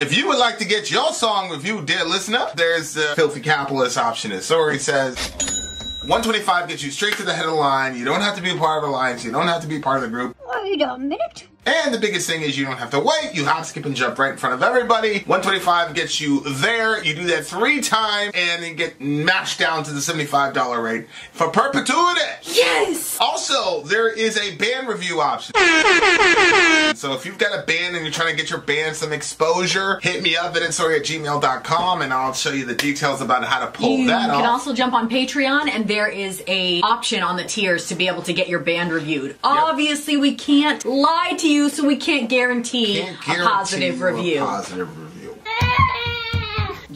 If you would like to get your song reviewed, dear listener, there's the filthy capitalist option. As Sori says, $125 gets you straight to the head of the line. You don't have to be a part of the alliance. You don't have to be part of the group. Wait a minute. And the biggest thing is you don't have to wait. You hop, skip, and jump right in front of everybody. $125 gets you there. You do that 3 times, and then get mashed down to the $75 rate for perpetuity. Yes! Also, there is a band review option. So if you've got a band and you're trying to get your band some exposure, hit me up at vinsori@gmail.com, and I'll show you the details about how to pull that off. You can also jump on Patreon, and there is a option on the tiers to be able to get your band reviewed. Yep. Obviously, we can't lie to you, so we can't guarantee a positive review.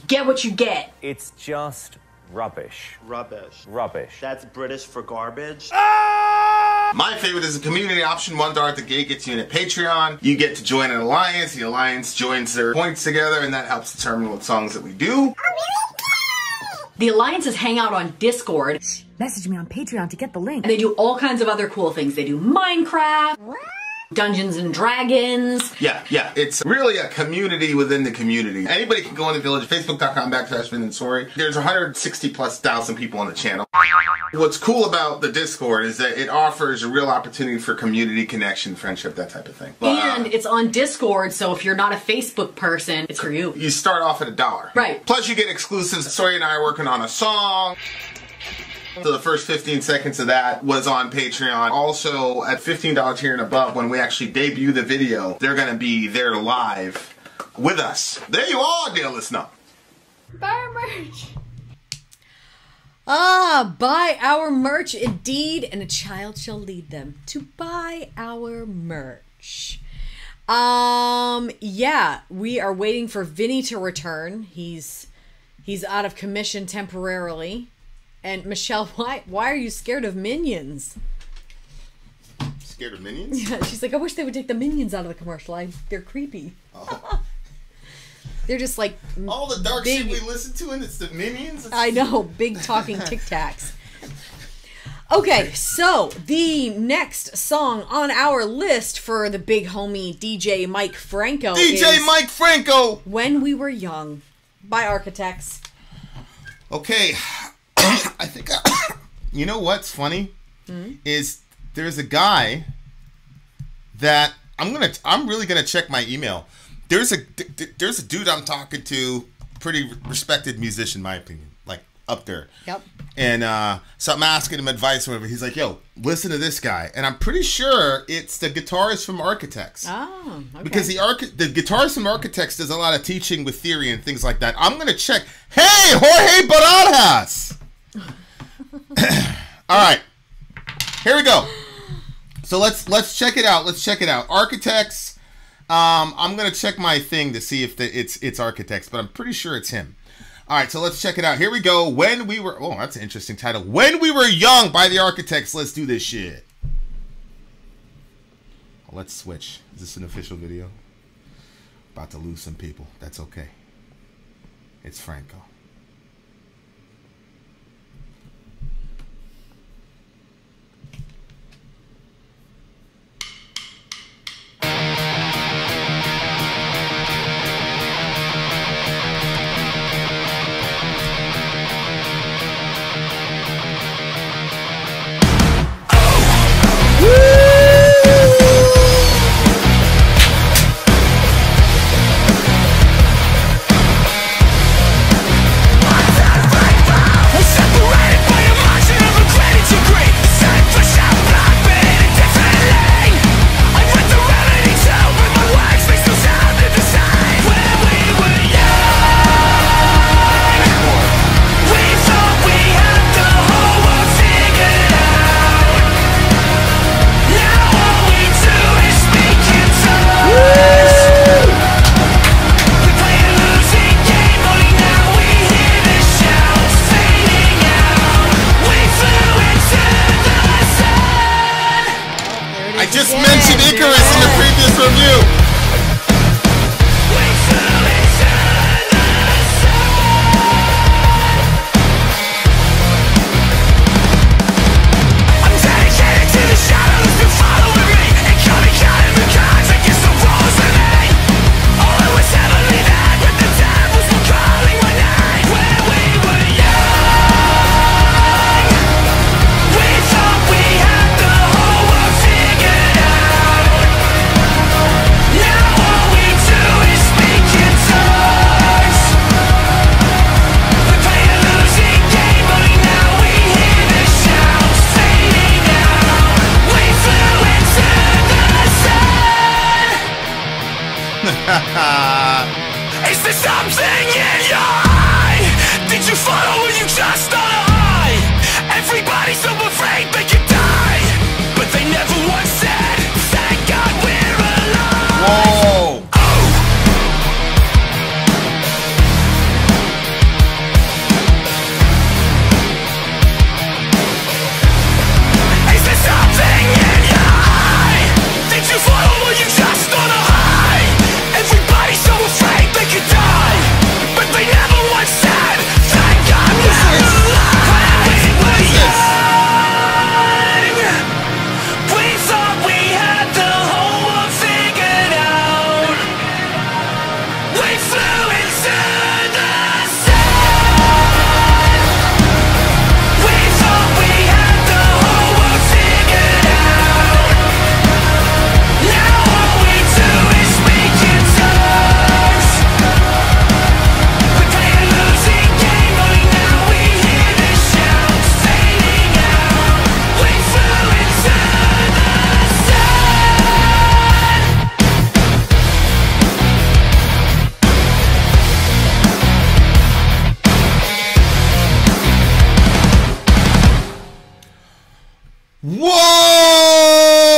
Get what you get. It's just rubbish. Rubbish. Rubbish. That's British for garbage. My favorite is the community option. $1 at the gate gets you in at Patreon. You get to join an alliance. The alliance joins their points together, and that helps determine what songs that we do. The alliances hang out on Discord. Message me on Patreon to get the link. And they do all kinds of other cool things. They do Minecraft. Dungeons and Dragons. Yeah. It's really a community within the community. Anybody can go on the village, facebook.com/Vin and Sori. There's 160,000+ people on the channel. What's cool about the Discord is that it offers a real opportunity for community connection, friendship, that type of thing. And it's on Discord, so if you're not a Facebook person, it's for you. You start off at $1. Right. Plus you get exclusives. Sori and I are working on a song. So the first 15 seconds of that was on Patreon. Also, at $15 tier and above, when we actually debut the video, they're going to be there live with us. There you are, dear listener. Buy our merch. Buy our merch indeed, and a child shall lead them to buy our merch. Yeah, we are waiting for Vinny to return. He's out of commission temporarily. And Michelle, why are you scared of minions? Scared of minions? Yeah, she's like, I wish they would take the minions out of the commercial. They're creepy. Oh. They're just like all the dark shit we listen to, and it's the minions. I know, big talking Tic Tacs. Okay, so the next song on our list for the big homie DJ Mike Franco is Mike Franco! When We Were Young by Architects. Okay. I think, you know what's funny is there's a guy that I'm really gonna check my email. There's a dude I'm talking to, pretty respected musician, in my opinion, like up there. Yep. And so I'm asking him advice or whatever. He's like, "Yo, listen to this guy," and I'm pretty sure it's the guitarist from Architects. Oh, okay. Because the guitarist from Architects does a lot of teaching with theory and things like that. I'm gonna check. Hey, Jorge Barajas. All right, here we go. So let's check it out. Let's check it out. Architects. I'm gonna check my thing to see if it's Architects, but I'm pretty sure it's him. All right, so let's check it out. Here we go. When We Were. Oh, that's an interesting title. When We Were Young by the Architects. Let's do this shit. Let's switch. Is this an official video? About to lose some people. That's okay. It's Franco. Is there something in your eye? Did you follow or you just on a high? Everybody's so afraid they could die, but they never once said, thank God we're alive. Whoa. Is there something in your eye? Did you follow or you just on a high? Everybody's so afraid they could die, but they never once said, thank God we're alive. We were young. We thought we had the whole world figured out. We flew into the sun. We thought we had the whole world figured out. Now all we do is speak in tongues. We play a losing game, only now we hear the shouts fading out. We flew into the sun.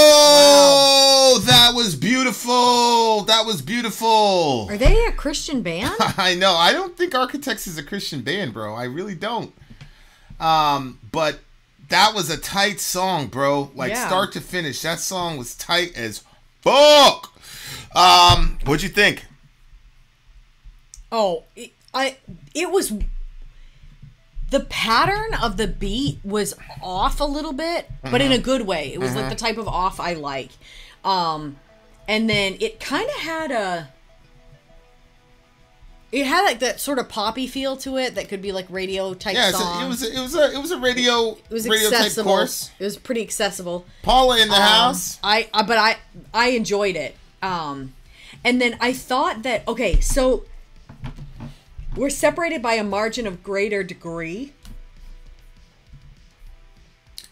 Whoa! That was beautiful. That was beautiful. Are they a Christian band? I know. I don't think Architects is a Christian band, bro. I really don't. But that was a tight song, bro. Like Yeah. start to finish, that song was tight as fuck. What'd you think? Oh, it was, the pattern of the beat was off a little bit, but in a good way. It was like the type of off I like. And then it kind of had it had like that sort of poppy feel to it that could be like radio type Yeah, song. it was a radio It was radio type accessible. course. It was pretty accessible. Paula in the house. I enjoyed it. And then I thought that, okay, so we're separated by a margin of greater degree.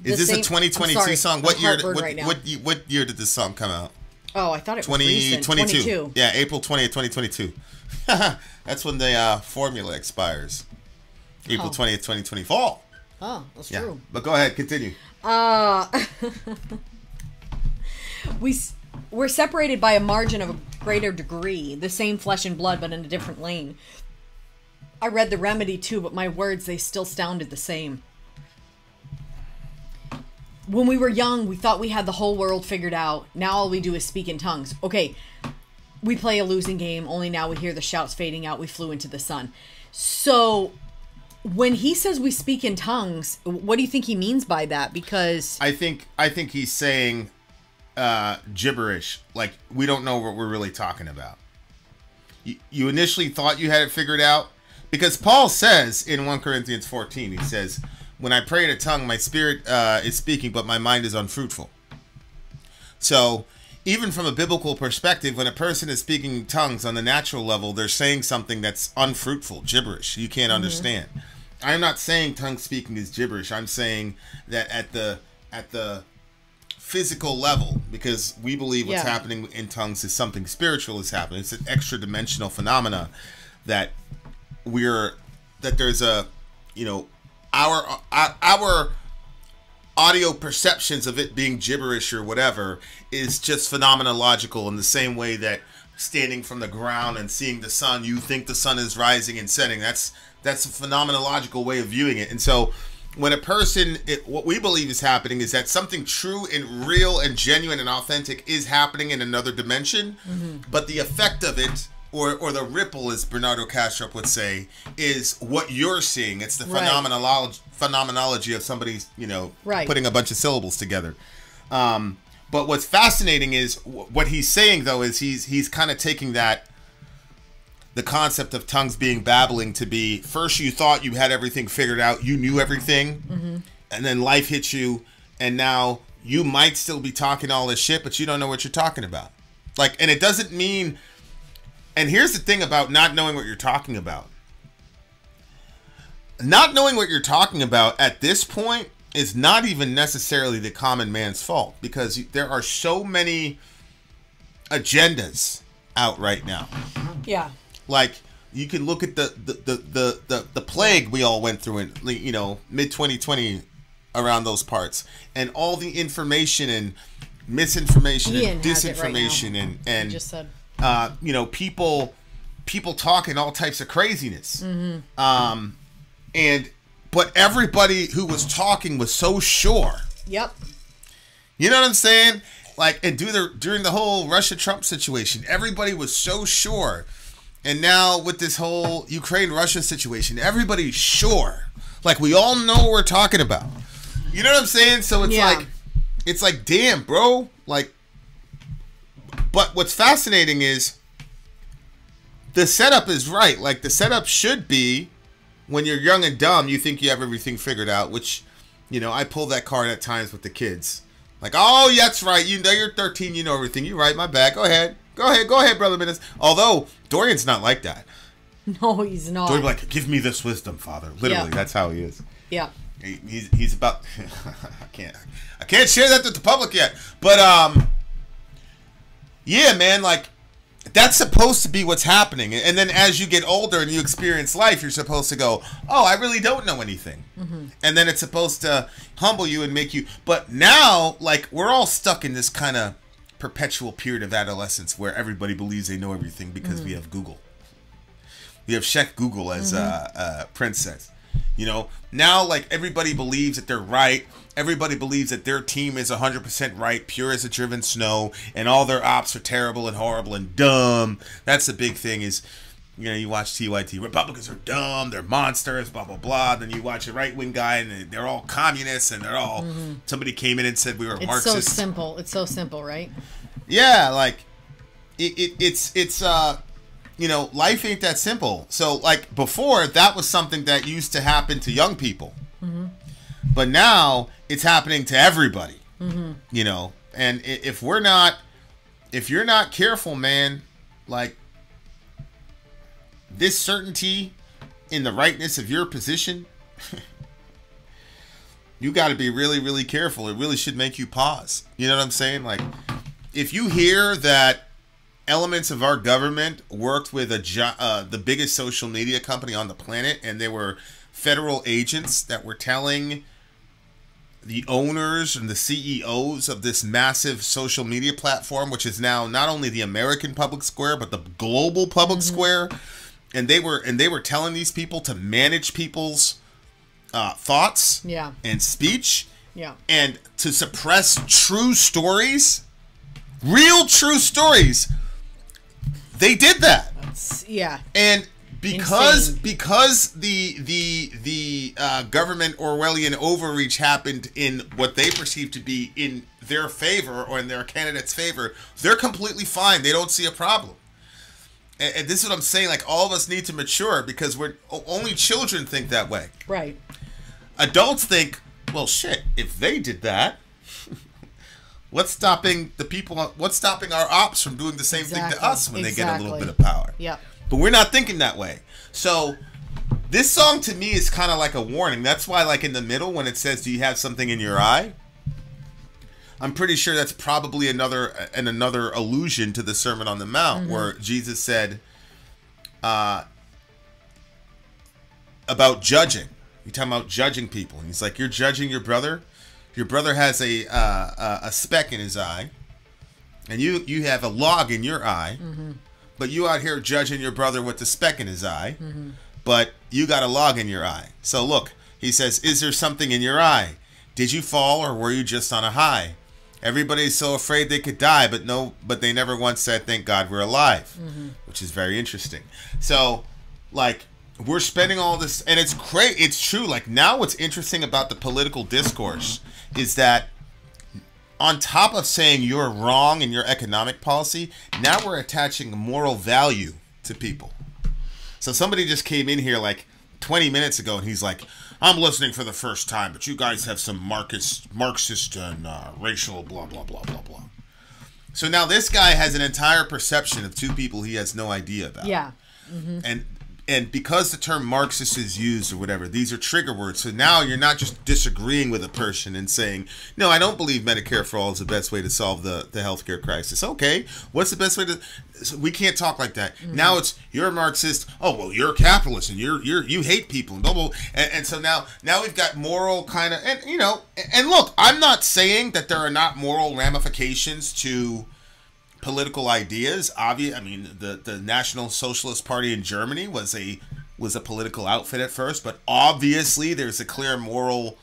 Is The this same- a 2022 I'm sorry, song? I'm What year? heartburned right now. What year did this song come out? Oh, I thought it was recent. 2022. Yeah, April 20th, 2022. That's when the formula expires. April 20th, 2024. Oh, that's Yeah. true. But go ahead, continue. We're separated by a margin of a greater degree, the same flesh and blood, but in a different lane. I read The Remedy too, but my words, they still sounded the same. When we were young, we thought we had the whole world figured out. Now all we do is speak in tongues. Okay, we play a losing game, only now we hear the shouts fading out. We flew into the sun. So when he says we speak in tongues, what do you think he means by that? Because I think he's saying gibberish. Like, we don't know what we're really talking about. You initially thought you had it figured out, because Paul says in 1 Corinthians 14, he says, when I pray in a tongue, my spirit is speaking, but my mind is unfruitful. So even from a biblical perspective, when a person is speaking in tongues on the natural level, they're saying something that's unfruitful, gibberish. You can't understand. I'm not saying tongue speaking is gibberish. I'm saying that at the physical level, because we believe what's happening in tongues is something spiritual is happening. It's an extra dimensional phenomena that there's a, our audio perceptions of it being gibberish or whatever is just phenomenological, in the same way that standing from the ground and seeing the sun, you think the sun is rising and setting. That's a phenomenological way of viewing it. And so when a person, what we believe is happening is that something true and real and genuine and authentic is happening in another dimension, but the effect of it, or the ripple, as Bernardo Kastrup would say, is what you're seeing. It's the phenomenology of somebody, putting a bunch of syllables together. But what's fascinating is what he's saying, though, is he's kind of taking that, the concept of tongues being babbling, to be, first you thought you had everything figured out, you knew everything, and then life hits you, and now you might still be talking all this shit, but you don't know what you're talking about. Like, and it doesn't mean, and here's the thing about not knowing what you're talking about. Not knowing what you're talking about at this point is not even necessarily the common man's fault, because there are so many agendas out right now. yeah. Like, You can look at the plague we all went through in, you know, mid 2020 around those parts, and all the information and misinformation Ian and has it right disinformation now. and He just said. you know, people talking all types of craziness. But everybody who was talking was so sure. Yep. You know what I'm saying? Like, and during the whole Russia-Trump situation, everybody was so sure. And now with this whole Ukraine-Russia situation, everybody's sure. Like, we all know what we're talking about. You know what I'm saying? So it's like, damn, bro. Like, but what's fascinating is the setup is right. Like, the setup should be, when you're young and dumb, you think you have everything figured out, which, you know, I pull that card at times with the kids. Like, oh, yeah, that's right. You know, you're 13. You know everything. You're right. My bad. Go ahead. Go ahead, Brother Minutes. Although, Dorian's not like that. No, he's not. Dorian's like, give me this wisdom, Father. Literally, that's how he is. Yeah. He's about... I can't share that with the public yet. But, yeah, man, like, that's supposed to be what's happening. And then as you get older and you experience life, you're supposed to go, oh, I really don't know anything. And then it's supposed to humble you and make you... But now, like, we're all stuck in this kind of perpetual period of adolescence where everybody believes they know everything because we have Google. We have Sheikh Google, as Prince says. You know, now, like, everybody believes that they're right. Everybody believes that their team is 100% right, pure as a driven snow, and all their ops are terrible and horrible and dumb. That's the big thing is, you know, you watch TYT, Republicans are dumb, they're monsters, blah, blah, blah. Then you watch a right-wing guy, and they're all communists, and they're all, somebody came in and said we were Marxists. It's so simple. It's so simple, right? Yeah, like, it's you know, life ain't that simple. So, like, before, that was something that used to happen to young people. But now, it's happening to everybody. You know, and if you're not careful, man, like, this certainty in the rightness of your position, you got to be really, really careful. It really should make you pause. You know what I'm saying? Like, if you hear that elements of our government worked with the biggest social media company on the planet, and they were federal agents that were telling the owners and the CEOs of this massive social media platform, which is now not only the American public square but the global public square, and they were telling these people to manage people's thoughts and speech, and to suppress true stories, real true stories. They did that. And because the government Orwellian overreach happened in what they perceive to be in their favor or in their candidate's favor, they're completely fine. They don't see a problem. And this is what I'm saying. Like, all of us need to mature, because only children think that way. Right. Adults think, well, shit, if they did that, what's stopping our ops from doing the same thing to us when they get a little bit of power? Yeah. But we're not thinking that way. So this song to me is kind of like a warning. That's why, like, in the middle when it says, do you have something in your eye? I'm pretty sure that's probably another allusion to the Sermon on the Mount, where Jesus said about judging. You're talking about judging people. And he's like, you're judging your brother? Your brother has a speck in his eye, and you have a log in your eye, but you out here judging your brother with the speck in his eye, but you got a log in your eye. So look, he says, is there something in your eye? Did you fall, or were you just on a high? Everybody's so afraid they could die, but they never once said, thank God we're alive, which is very interesting. So, like, we're spending all this, and it's great. It's true. Like, now what's interesting about the political discourse is that on top of saying you're wrong in your economic policy, now we're attaching moral value to people. So somebody just came in here like 20 minutes ago, and he's like, I'm listening for the first time, but you guys have some Marxist and racial blah, blah, blah, blah, blah. So now this guy has an entire perception of two people he has no idea about. Yeah. And because the term Marxist is used or whatever, these are trigger words. So now you're not just disagreeing with a person and saying, no, I don't believe Medicare for all is the best way to solve the healthcare crisis. Okay, what's the best way to? So we can't talk like that. Now it's, you're a Marxist. Oh, well, you're a capitalist and you hate people and blah, blah. And so now we've got moral kind of, and you know, and look, I'm not saying that there are not moral ramifications to political ideas. Obvious. I mean, the National Socialist Party in Germany was a political outfit at first, but obviously there's a clear moral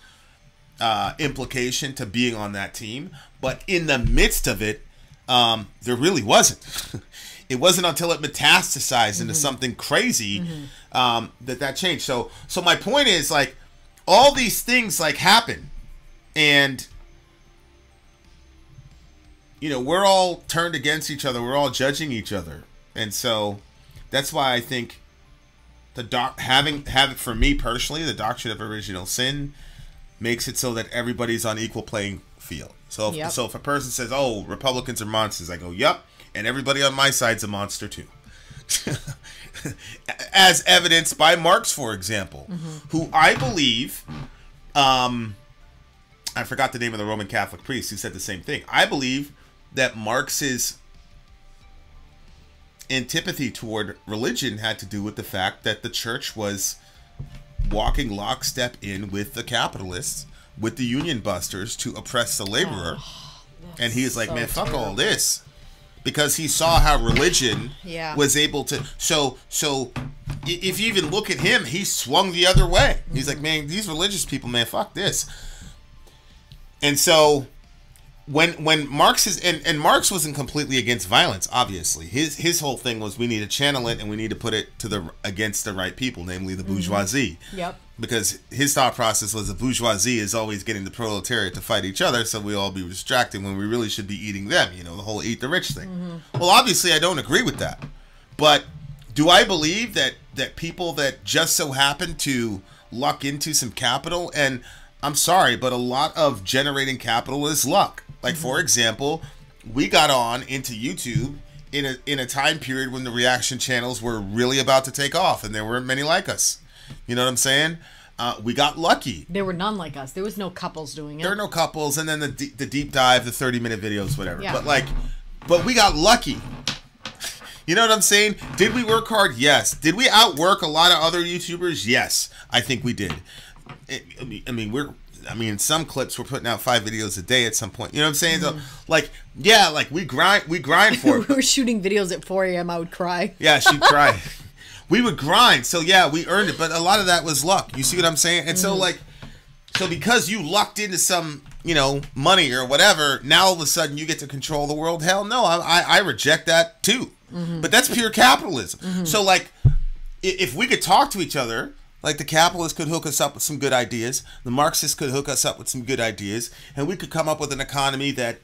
implication to being on that team. But in the midst of it, there really wasn't. It wasn't until it metastasized into something crazy that changed. So my point is, like, all these things like happen, and you know, we're all turned against each other. We're all judging each other. And so that's why I think having for me personally, the doctrine of original sin makes it so that everybody's on equal playing field. So if a person says, "Oh, Republicans are monsters," I go, "Yep," and everybody on my side's a monster too. As evidenced by Marx, for example, who I believe, I forgot the name of the Roman Catholic priest who said the same thing. I believe that Marx's antipathy toward religion had to do with the fact that the church was walking lockstep in with the capitalists, with the union busters, to oppress the laborer. And he's like, man, fuck all this. Because he saw how religion was able to... So if you even look at him, he swung the other way. He's like, man, these religious people, man, fuck this. And so when Marx is... And Marx wasn't completely against violence, obviously. His whole thing was, we need to channel it and we need to put it to against the right people, namely the bourgeoisie. Yep. Because his thought process was the bourgeoisie is always getting the proletariat to fight each other, so we all be distracted when we really should be eating them. You know, the whole eat the rich thing. Well, obviously, I don't agree with that. But do I believe that people that just so happen to luck into some capital, and I'm sorry, but a lot of generating capital is luck. Like, for example, we got on into YouTube in a time period when the reaction channels were really about to take off, and there weren't many like us. You know what I'm saying? We got lucky. There were none like us. There was no couples doing it. There were no couples, and then the deep dive, the 30-minute videos, whatever. Yeah. But we got lucky. You know what I'm saying? Did we work hard? Yes. Did we outwork a lot of other YouTubers? Yes, I think we did. In some clips we're putting out 5 videos a day at some point. You know what I'm saying? So, we grind for it. We were shooting videos at 4 a.m. I would cry. Yeah, she'd cry. We would grind. So yeah, we earned it, but a lot of that was luck. You see what I'm saying? And so because you lucked into some, you know, money or whatever, now all of a sudden you get to control the world. Hell no, I reject that too. But that's pure capitalism. So like, if we could talk to each other, like the capitalists could hook us up with some good ideas, the Marxists could hook us up with some good ideas, and we could come up with an economy that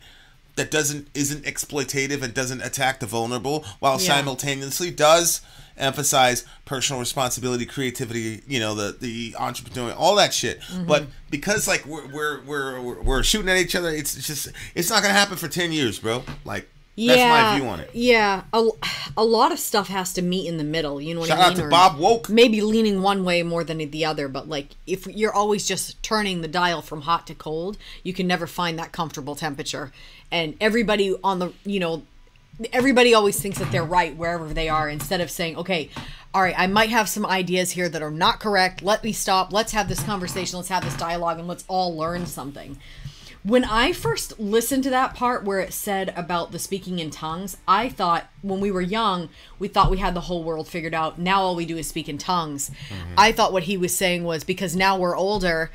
isn't exploitative and doesn't attack the vulnerable, while simultaneously does emphasize personal responsibility, creativity, you know, the entrepreneur, all that shit. But because like we're shooting at each other, it's not gonna happen for 10 years, bro. Like, that's my view on it. Yeah, a lot of stuff has to meet in the middle. You know what I mean? Shout out to Bob Woke. Maybe leaning one way more than the other, but like if you're always just turning the dial from hot to cold, you can never find that comfortable temperature. And everybody everybody always thinks that they're right wherever they are, instead of saying, okay, all right, I might have some ideas here that are not correct. Let me stop. Let's have this conversation. Let's have this dialogue, and let's all learn something. When I first listened to that part where it said about the speaking in tongues, I thought when we were young, we thought we had the whole world figured out. Now all we do is speak in tongues. I thought what he was saying was because now we're older,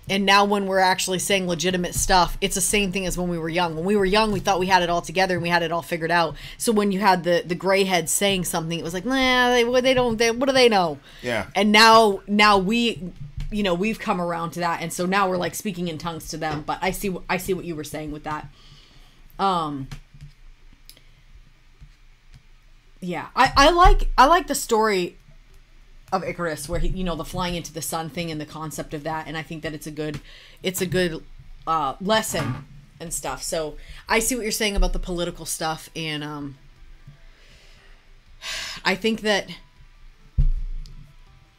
and now when we're actually saying legitimate stuff, it's the same thing as when we were young. When we were young, we thought we had it all together and we had it all figured out. So when you had the gray heads saying something, it was like, nah, what do they know? Yeah. And now we... You know, we've come around to that, and so now we're like speaking in tongues to them. But I see what you were saying with that. Yeah, I like the story of Icarus, where he, you know, the flying into the sun thing and the concept of that, and I think that it's a good lesson and stuff. So I see what you're saying about the political stuff, and I think that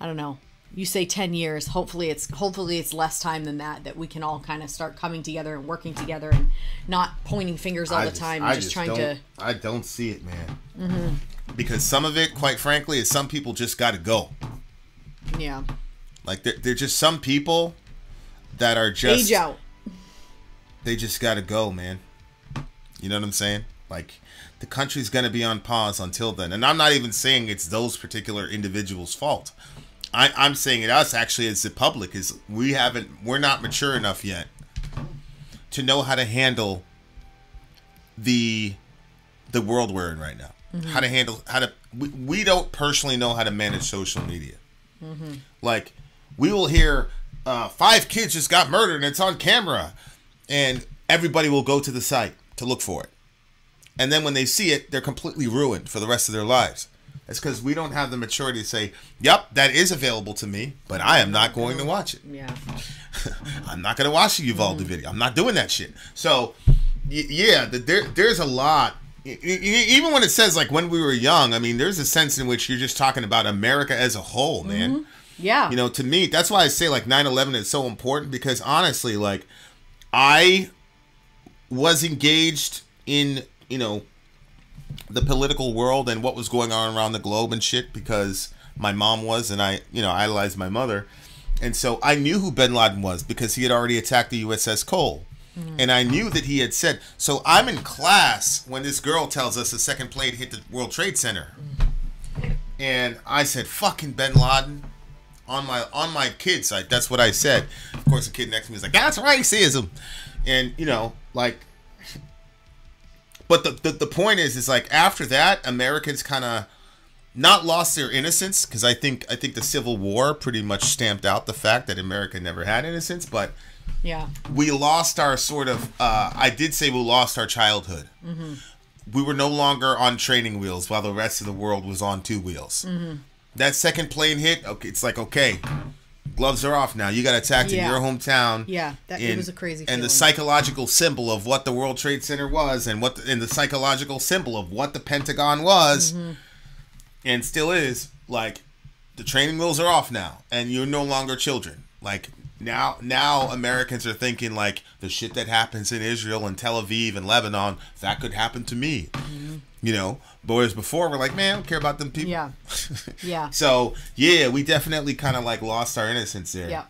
I don't know. You say 10 years. Hopefully it's less time than that we can all kind of start coming together and working together and not pointing fingers all the time and just trying to. I don't see it, man. Because some of it, quite frankly, is some people just got to go. Yeah. Like they're just some people that are just age out. They just got to go, man. You know what I'm saying? Like the country's going to be on pause until then. And I'm not even saying it's those particular individuals' fault. I'm saying it us actually as the public is we're not mature enough yet to know how to handle the world we're in right now. We don't personally know how to manage social media. Like we will hear 5 kids just got murdered and it's on camera, and everybody will go to the site to look for it. And then when they see it, they're completely ruined for the rest of their lives. It's because we don't have the maturity to say, yep, that is available to me, but I am not going to watch it. Yeah. I'm not going to watch the Uvalde video. I'm not doing that shit. So, yeah, there's a lot. Even when it says, like, when we were young, I mean, there's a sense in which you're just talking about America as a whole, man. Yeah. You know, to me, that's why I say, like, 9/11 is so important, because, honestly, like, I was engaged in, you know, the political world and what was going on around the globe and shit, because my mom was, and I, you know, idolized my mother. And so I knew who bin Laden was because he had already attacked the USS Cole. And I knew that he had said, so I'm in class when this girl tells us the second plane hit the World Trade Center. And I said, fucking bin Laden on my kid's side. That's what I said. Of course, the kid next to me was like, that's racism. And, you know, like, but the point is like after that, Americans kind of not lost their innocence, because I think the Civil War pretty much stamped out the fact that America never had innocence, but yeah, we lost our sort of. I did say we lost our childhood. We were no longer on training wheels while the rest of the world was on 2 wheels. That second plane hit. Okay, it's like, okay, gloves are off now. You got attacked in your hometown. Yeah, it was a crazy feeling. And the psychological symbol of what the World Trade Center was, and the psychological symbol of what the Pentagon was, and still is, like, the training wheels are off now, and you're no longer children. Like, now Americans are thinking, like, the shit that happens in Israel and Tel Aviv and Lebanon, that could happen to me. You know, but whereas before we're like, man, I don't care about them people. Yeah. Yeah. So yeah, we definitely kind of like lost our innocence there. Yeah.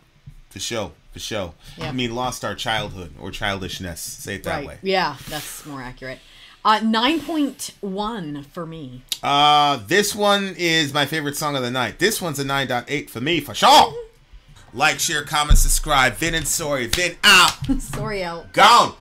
For sure. Yeah. I mean, lost our childhood or childishness. Say it that Right. way. Yeah, that's more accurate. 9.1 for me. This one is my favorite song of the night. This one's a 9.8 for me, for sure. Like, share, comment, subscribe. Vin and Sori. Vin out. Sorry out. Gone.